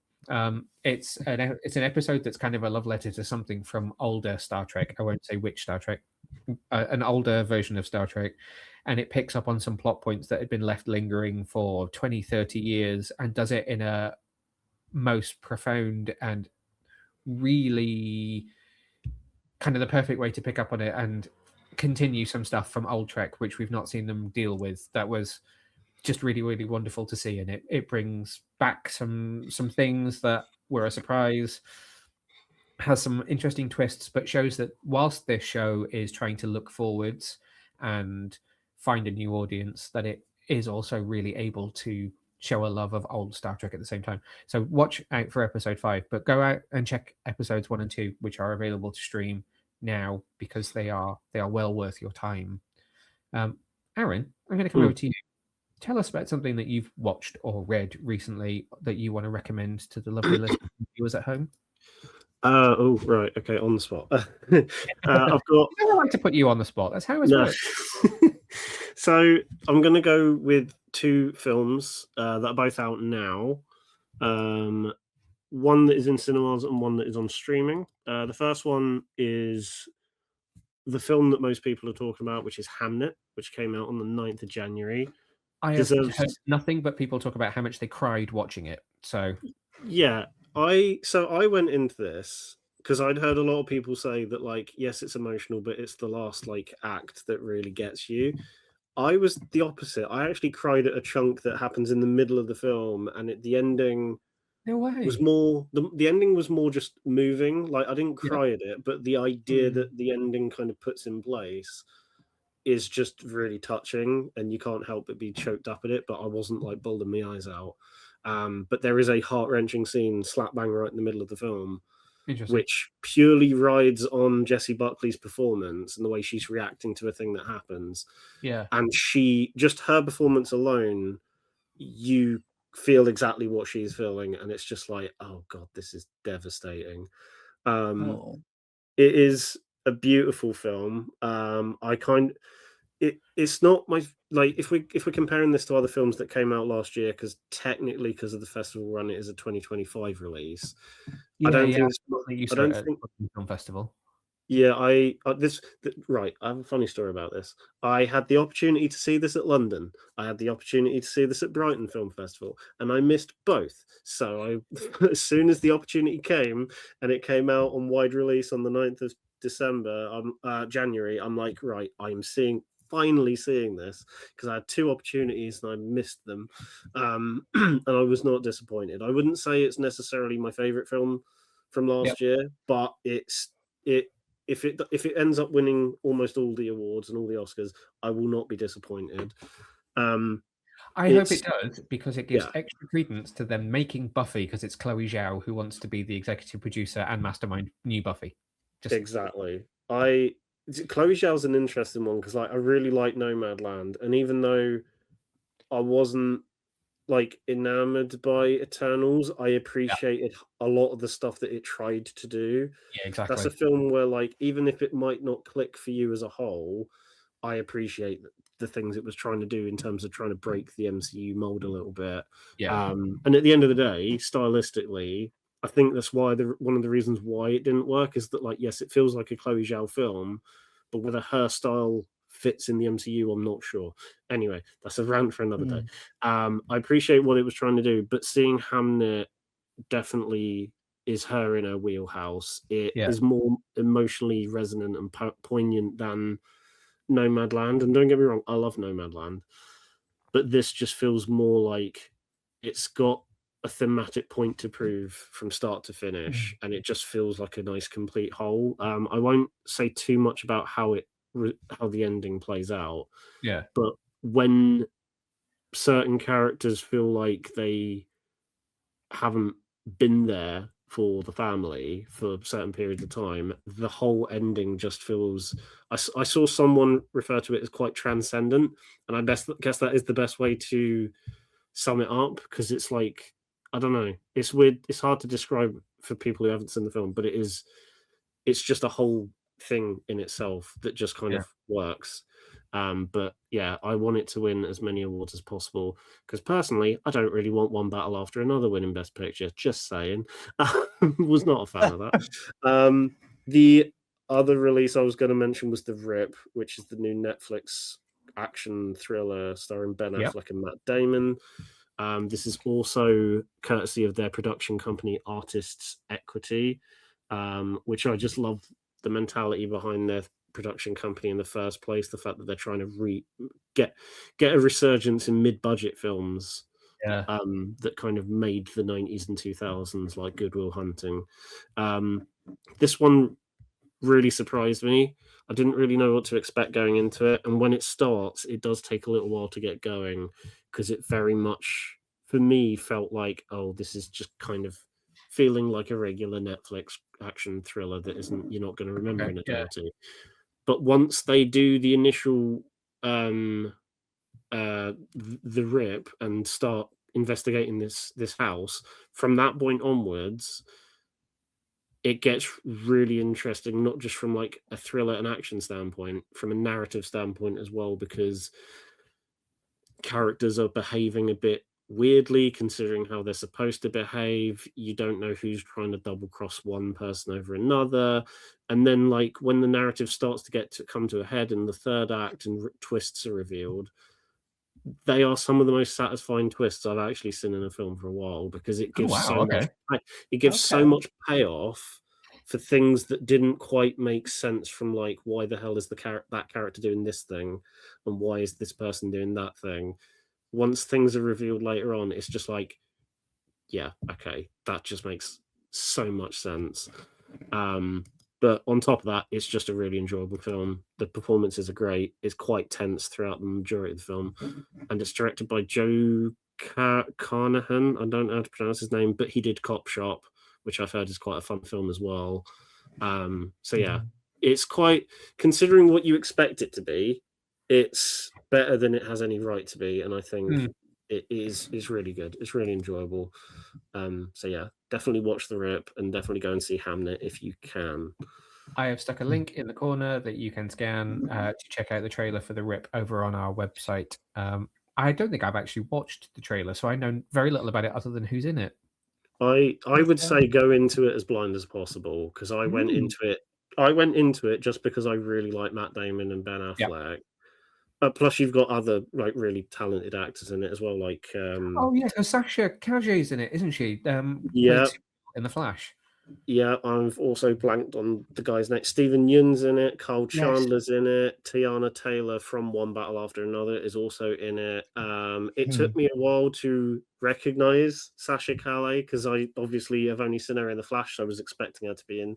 It's an episode that's kind of a love letter to something from older Star Trek. I won't say which Star Trek, an older version of Star Trek, and it picks up on some plot points that had been left lingering for 20, 30 years and does it in a most profound and really kind of the perfect way to pick up on it and continue some stuff from old Trek, which we've not seen them deal with. That was just really, really wonderful to see, and it brings back some things that were a surprise, has some interesting twists, but shows that whilst this show is trying to look forwards and find a new audience, that it is also really able to show a love of old Star Trek at the same time. So watch out for episode 5, but go out and check episodes 1 and 2, which are available to stream now, because they are well worth your time. Aaron, I'm going to come over to you. Tell us about something that you've watched or read recently that you want to recommend to the lovely listeners and viewers at home. Oh, right. Okay, on the spot. I've got. I don't like to put you on the spot. That's how it works. So I'm going to go with 2 films that are both out now. One that is in cinemas and one that is on streaming. The first one is the film that most people are talking about, which is Hamnet, which came out on the 9th of January. I have heard nothing but people talk about how much they cried watching it. So yeah, I went into this because I'd heard a lot of people say that, like, yes, it's emotional, but it's the last like act that really gets you. I was the opposite. I actually cried at a chunk that happens in the middle of the film, and the ending no way was more the ending was more just moving. Like, I didn't cry at it, but the idea that the ending kind of puts in place is just really touching, and you can't help but be choked up at it. But I wasn't like bawling my eyes out. But there is a heart-wrenching scene slap bang right in the middle of the film, which purely rides on Jessie Buckley's performance and the way she's reacting to a thing that happens. Yeah. And just her performance alone, you feel exactly what she's feeling, and it's just like, oh God, this is devastating. It is a beautiful film. It's not my, like, if we're comparing this to other films that came out last year, because technically, because of the festival run, it is a 2025 release. I don't think film festival. Yeah, I have a funny story about this. I had the opportunity to see this at London. I had the opportunity to see this at Brighton Film Festival, and I missed both. So as soon as the opportunity came, and it came out on wide release on the 9th of January, I'm like, right, I'm finally seeing this, because I had 2 opportunities and I missed them. And I was not disappointed. I wouldn't say it's necessarily my favorite film from last year, but if it ends up winning almost all the awards and all the Oscars, I will not be disappointed. I hope it does, because it gives extra credence to them making Buffy, because it's Chloe Zhao who wants to be the executive producer and mastermind new Buffy. Exactly. Chloe Zhao's an interesting one, because, like, I really like Nomadland, and even though I wasn't like enamored by Eternals, I appreciated a lot of the stuff that it tried to do. Yeah, exactly. That's a film where, like, even if it might not click for you as a whole, I appreciate the things it was trying to do in terms of trying to break the MCU mold a little bit. Yeah. And at the end of the day, stylistically, I think that's why one of the reasons why it didn't work is that, like, yes, it feels like a Chloe Zhao film, but whether her style fits in the MCU, I'm not sure. Anyway, that's a rant for another day. I appreciate what it was trying to do, but seeing Hamnet definitely is her in her wheelhouse. It is more emotionally resonant and poignant than Nomadland. And don't get me wrong, I love Nomadland, but this just feels more like it's got a thematic point to prove from start to finish, and it just feels like a nice complete whole. I won't say too much about how the ending plays out, but when certain characters feel like they haven't been there for the family for certain periods of time, the whole ending just feels. I saw someone refer to it as quite transcendent, and I guess that is the best way to sum it up, because it's like, I don't know, it's weird, it's hard to describe for people who haven't seen the film, but it's just a whole thing in itself that just kind of works. But yeah, I want it to win as many awards as possible, because personally, I don't really want one battle after another winning Best Picture. Just saying. Was not a fan of that. The other release I was going to mention was The Rip, which is the new Netflix action thriller starring Ben Affleck and Matt Damon. This is also courtesy of their production company, Artists Equity, which I just love the mentality behind their production company in the first place. The fact that they're trying to get a resurgence in mid-budget films that kind of made the 90s and 2000s, like Good Will Hunting. This one really surprised me. I didn't really know what to expect going into it, and when it starts, it does take a little while to get going, because it very much, for me, felt like, oh, this is just kind of feeling like a regular Netflix action thriller that isn't, you're not going to remember in a day or two. But once they do the initial the rip and start investigating this house, from that point onwards, it gets really interesting, not just from like a thriller and action standpoint, from a narrative standpoint as well, because characters are behaving a bit weirdly considering how they're supposed to behave. You don't know who's trying to double cross one person over another, and then like when the narrative starts to come to a head in the third act and twists are revealed, they are some of the most satisfying twists I've actually seen in a film for a while, because it gives so much payoff for things that didn't quite make sense, from like, why the hell is that character doing this thing, and why is this person doing that thing. Once things are revealed later on, it's just like, yeah, okay, that just makes so much sense. But on top of that, it's just a really enjoyable film. The performances are great. It's quite tense throughout the majority of the film, and it's directed by Joe Carnahan. I don't know how to pronounce his name, but he did Cop Shop, which I've heard is quite a fun film as well. So yeah, it's quite, considering what you expect it to be, it's better than it has any right to be, and I think it is really good. It's really enjoyable. So yeah, definitely watch The Rip, and definitely go and see Hamnet if you can. I have stuck a link in the corner that you can scan to check out the trailer for The Rip over on our website. I don't think I've actually watched the trailer, so I know very little about it other than who's in it. I would say go into it as blind as possible, because I went into it just because I really like Matt Damon and Ben Affleck. But plus, you've got other like really talented actors in it as well, like oh yeah, so Sasha Calle in it, isn't she? Yeah, in The Flash. Yeah, I've also blanked on the guy's name. Stephen Yeun's in it. Kyle Chandler's in it. Tiana Taylor from One Battle After Another is also in it. It took me a while to recognize Sasha Calle, because I obviously have only seen her in The Flash, so I was expecting her to be in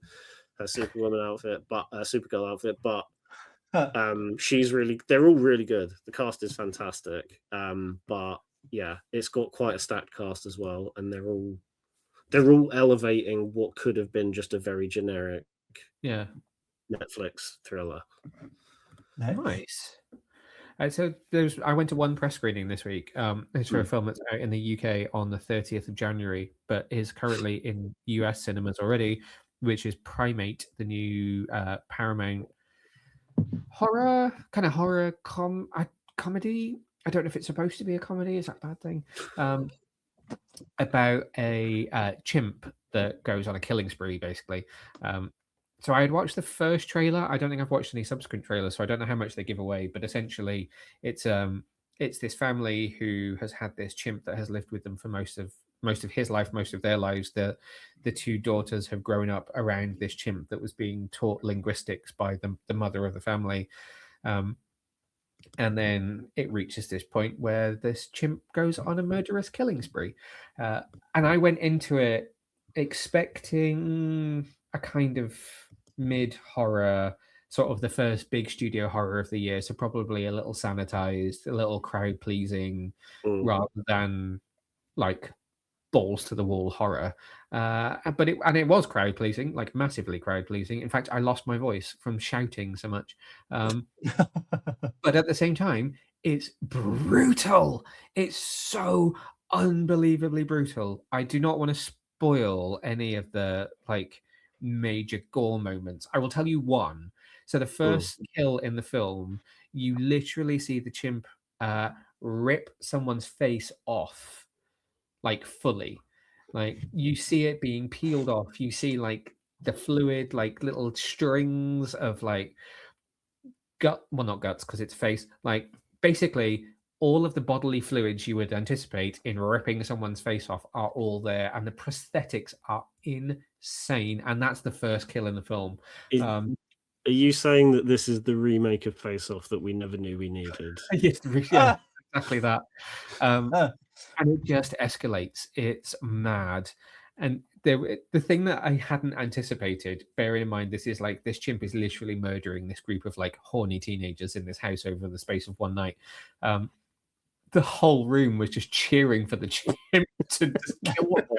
her Superwoman outfit, but Supergirl outfit. But they're all really good. The cast is fantastic. But yeah, it's got quite a stacked cast as well, and they're all elevating what could have been just a very generic Netflix thriller. Nice. So I went to one press screening this week. It's for a film that's out in the UK on the 30th of January, but is currently in US cinemas already, which is Primate, the new Paramount horror comedy. I don't know if it's supposed to be a comedy. Is that a bad thing? About a chimp that goes on a killing spree, basically. So I had watched the first trailer. I don't think I've watched any subsequent trailers, so I don't know how much they give away. But essentially, it's this family who has had this chimp that has lived with them for most of his life, most of their lives. The two daughters have grown up around this chimp that was being taught linguistics by the mother of the family. And then it reaches this point where this chimp goes on a murderous killing spree. And I went into it expecting a kind of mid-horror sort of the first big studio horror of the year, so probably a little sanitized, a little crowd pleasing, rather than like balls to the wall horror. But it was crowd pleasing, like massively crowd pleasing. In fact, I lost my voice from shouting so much. But at the same time, it's brutal. It's so unbelievably brutal. I do not want to spoil any of the like major gore moments. I will tell you one. So the first kill in the film, you literally see the chimp rip someone's face off, like fully. Like you see it being peeled off. You see like the fluid, like little strings of like not guts because it's face, like basically all of the bodily fluids you would anticipate in ripping someone's face off are all there, and the prosthetics are insane. And that's the first kill in the film. Are you saying that this is the remake of Face Off that we never knew we needed? Yes, yeah, exactly that. And it just escalates. It's mad. And the thing that I hadn't anticipated, bearing in mind this chimp is literally murdering this group of like horny teenagers in this house over the space of one night. The whole room was just cheering for the chimp to just kill them all.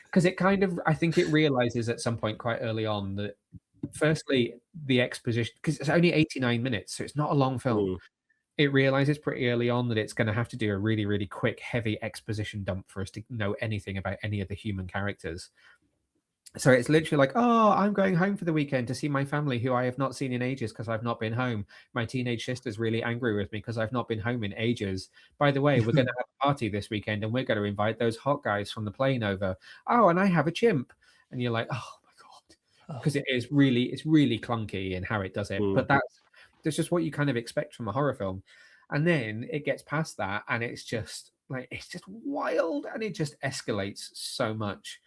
Because it kind of, I think it realizes at some point quite early on that, firstly, the exposition, because it's only 89 minutes, so it's not a long film. It realizes pretty early on that it's going to have to do a really, really quick, heavy exposition dump for us to know anything about any of the human characters. So it's literally like, oh, I'm going home for the weekend to see my family who I have not seen in ages because I've not been home. My teenage sister's really angry with me because I've not been home in ages. By the way, we're going to have a party this weekend and we're going to invite those hot guys from the plane over. Oh, and I have a chimp. And you're like, oh my God. Because it's really clunky in how it does it. But that's just what you kind of expect from a horror film. And then it gets past that and it's just wild, and it just escalates so much.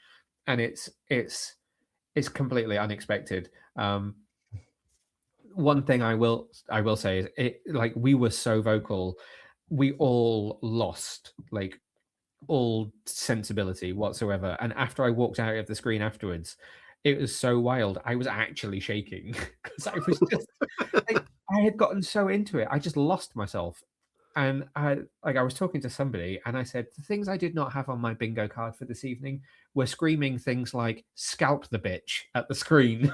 And it's completely unexpected. One thing I will say is it, like, we were so vocal, we all lost like all sensibility whatsoever. And after I walked out of the screen afterwards, it was so wild. I was actually shaking because I was just I had gotten so into it. I just lost myself. And I was talking to somebody and I said, the things I did not have on my bingo card for this evening were screaming things like "scalp the bitch" at the screen.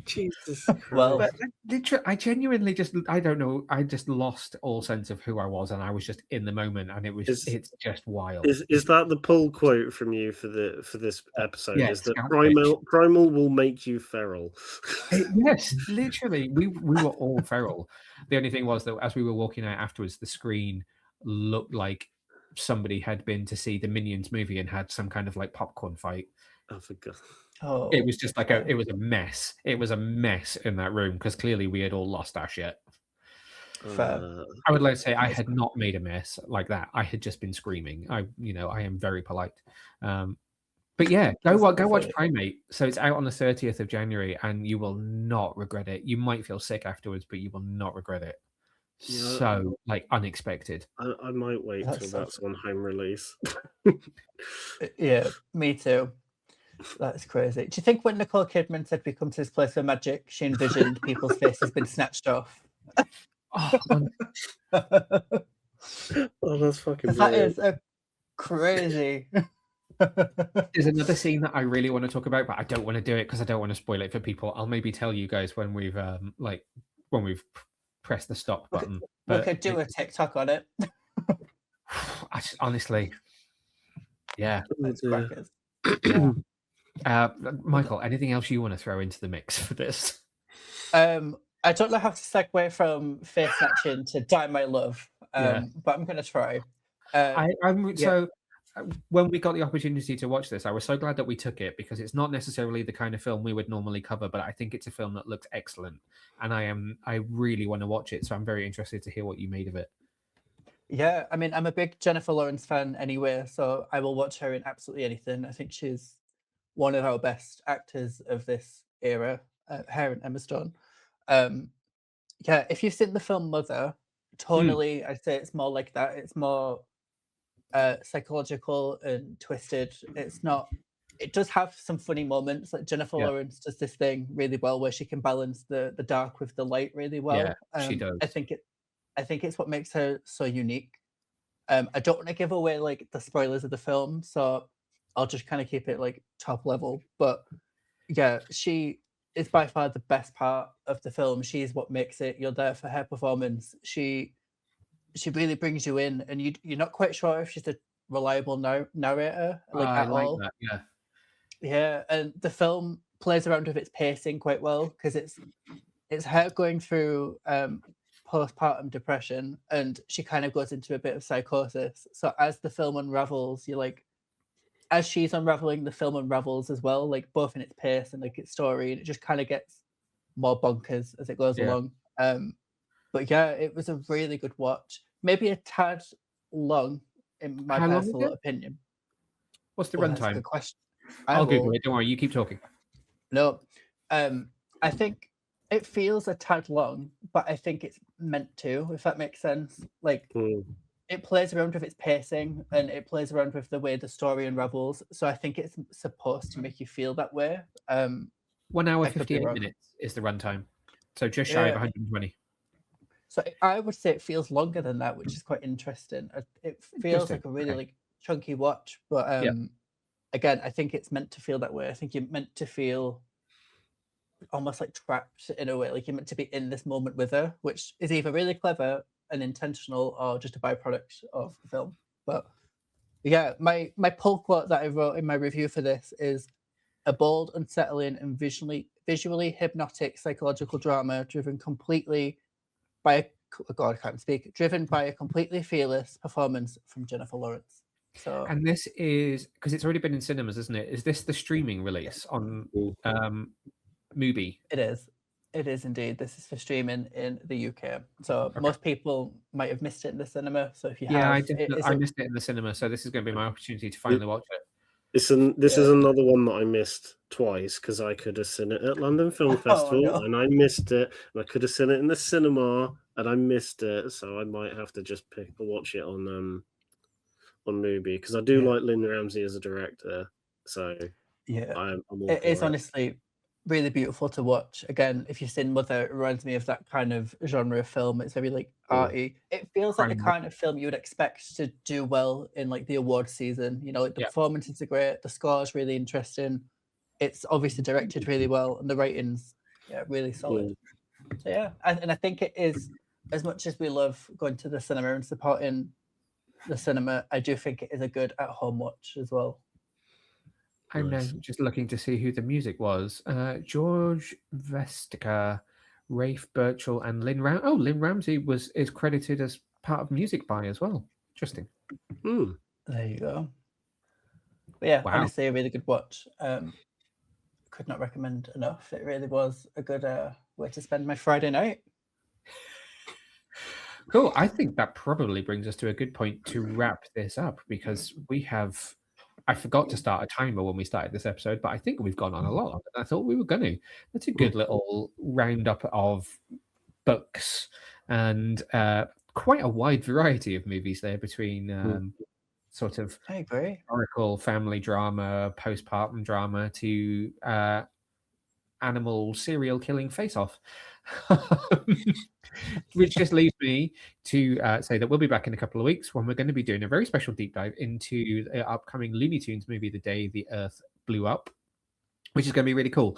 Jesus Christ. Well, But literally, I genuinely I don't know, I just lost all sense of who I was, and I was just in the moment, and it's just wild. Is that the pull quote from you for this episode? Yeah, is that scalp bitch. primal will make you feral? Yes, literally, we were all feral. The only thing was that as we were walking out afterwards, the screen looked like somebody had been to see the Minions movie and had some kind of like popcorn fight. I forgot. oh, It was just like it was a mess. It was a mess in that room because clearly we had all lost our shit. fair. I would like to say I had not made a mess like that. I had just been screaming. I am very polite. But yeah, go watch Primate. So it's out on the 30th of January, and you will not regret it. You might feel sick afterwards, but you will not regret it. Yeah. So like unexpected. I might wait till that's on home release. Yeah, me too. That's crazy. Do you think when Nicole Kidman said we come to this place where magic, she envisioned people's faces been snatched off? Oh, Oh, that's fucking That brilliant. is crazy. there's another scene that I really want to talk about, but I don't want to do it because I don't want to spoil it for people. I'll maybe tell you guys when we've pressed the stop button. We could do a TikTok on it. Honestly, yeah. That's crackers. Michael, anything else you want to throw into the mix for this? I don't know how to segue from face snatching to Die My Love, but I'm going to try. So when we got the opportunity to watch this, I was so glad that we took it because it's not necessarily the kind of film we would normally cover, but I think it's a film that looks excellent, and I really want to watch it. So I'm very interested to hear what you made of it. Yeah, I mean, I'm a big Jennifer Lawrence fan anyway, so I will watch her in absolutely anything. I think she's one of our best actors of this era, her and Emma Stone. Yeah, if you've seen the film Mother, tonally, I'd say it's more like that. It's more psychological and twisted. It's not it does have some funny moments. Like Jennifer Yeah. Lawrence does this thing really well, where she can balance the dark with the light really well. She does. I think it's what makes her so unique. I don't want to give away like the spoilers of the film, so I'll just kind of keep it like top level. But yeah, she is by far the best part of the film. She's what makes it. You're there for her performance. She really brings you in, and you're not quite sure if she's a reliable narrator like I at like all. that. Yeah. Yeah, and the film plays around with its pacing quite well, because it's her going through postpartum depression, and she kind of goes into a bit of psychosis. So as the film unravels, you're like, as she's unraveling, the film unravels as well, like both in its pace and like its story, and it just kind of gets more bonkers as it goes Yeah. along. But yeah, it was a really good watch. Maybe a tad long, in my How long is personal it? opinion. What's the Oh, that's a runtime? good question. I'll Google it. Don't worry. You keep talking. No, I think it feels a tad long, but I think it's meant to, if that makes sense. Like, it plays around with its pacing, and it plays around with the way the story unravels. So I think it's supposed to make you feel that way. 1 hour I could be 58 wrong. minutes is the runtime, so just shy of Yeah. 120. So I would say it feels longer than that, which is quite interesting. It feels Interesting. like a really Okay. like chunky watch, but Yeah. again, I think it's meant to feel that way. I think you're meant to feel almost like trapped in a way, like you're meant to be in this moment with her, which is either really clever and intentional or just a byproduct of the film. But yeah, my pull quote that I wrote in my review for this is: a bold, unsettling, and visually hypnotic psychological drama driven completely by God, I can't speak. Driven by a completely fearless performance from Jennifer Lawrence. So, And this is because it's already been in cinemas, isn't it? Is this the streaming release on Mubi? it is. It is indeed. This is for streaming in the UK. So most people might have missed it in the cinema. So if you Yeah, have, I missed it in the cinema, so this is going to be my opportunity to finally watch it. This is another one that I missed twice, because I could have seen it at London Film Festival no. and I missed it, and I could have seen it in the cinema and I missed it. So I might have to just watch it on Mubi, because I do like Lynn Ramsey as a director. So Yeah, I'm all it is for it. honestly really beautiful to watch. Again, if you've seen Mother, it reminds me of that kind of genre of film. It's very like arty. It feels like the kind of film you would expect to do well in like the award season. You know, like the performances are great, the score's really interesting. It's obviously directed really well, and the ratings, really solid. So yeah, and I think it is, as much as we love going to the cinema and supporting the cinema, I do think it is a good at-home watch as well. I'm now just looking to see who the music was. George Vestica, Rafe Birchall, and Lynn Ramsey. Oh, Lynn Ramsey is credited as part of Music By as well. Interesting. There you go. But yeah, honestly, a really good watch. Could not recommend enough. It really was a good way to spend my Friday night. Cool. I think that probably brings us to a good point to wrap this up, because I forgot to start a timer when we started this episode, but I think we've gone on a lot longer than I thought we were going to. That's a good little roundup of books and quite a wide variety of movies there, between sort of I agree. historical family drama, postpartum drama, to animal serial killing face-off. Which just leaves me to say that we'll be back in a couple of weeks, when we're going to be doing a very special deep dive into the upcoming Looney Tunes movie, The Day the Earth Blew Up, which is going to be really cool.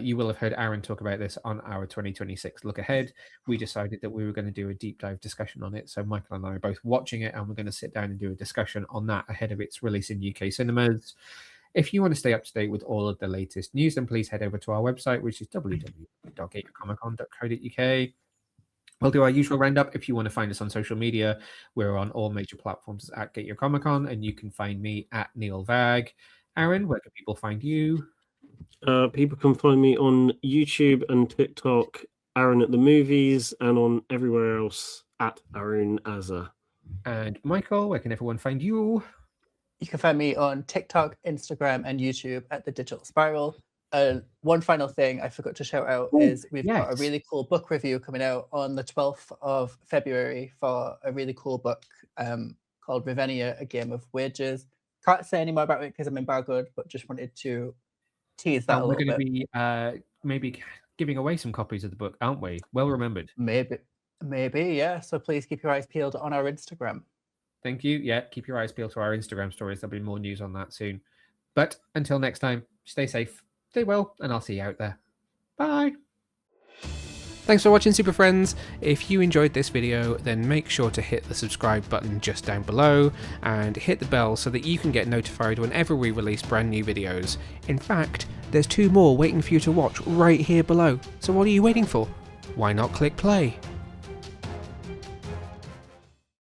You will have heard Aaron talk about this on our 2026 look ahead. We decided that we were going to do a deep dive discussion on it. So Michael and I are both watching it, and we're going to sit down and do a discussion on that ahead of its release in UK cinemas. If you want to stay up to date with all of the latest news, then please head over to our website, which is www.getyourcomiccon.co.uk. We'll do our usual roundup. If you want to find us on social media, we're on all major platforms at Get Your Comic Con, and you can find me at Neil Vag. Aaron, where can people find you? People can find me on YouTube and TikTok, Aaron at the Movies, and on everywhere else at Aaron Azza. And Michael, where can everyone find you? You can find me on TikTok, Instagram, and YouTube at The Digital Spiral. One final thing I forgot to shout out is we've got a really cool book review coming out on the 12th of February for a really cool book called Ravennia, A Game of Wages. Can't say any more about it because I'm embargoed, but just wanted to tease that a We're little going to bit. be maybe giving away some copies of the book, aren't we? Well remembered. Maybe, yeah. So please keep your eyes peeled on our Instagram. Thank you. Yeah, keep your eyes peeled to our Instagram stories. There'll be more news on that soon. But until next time, stay safe, stay well, and I'll see you out there. Bye. Thanks for watching, Super Friends. If you enjoyed this video, then make sure to hit the subscribe button just down below and hit the bell so that you can get notified whenever we release brand new videos. In fact, there's 2 more waiting for you to watch right here below. So what are you waiting for? Why not click play?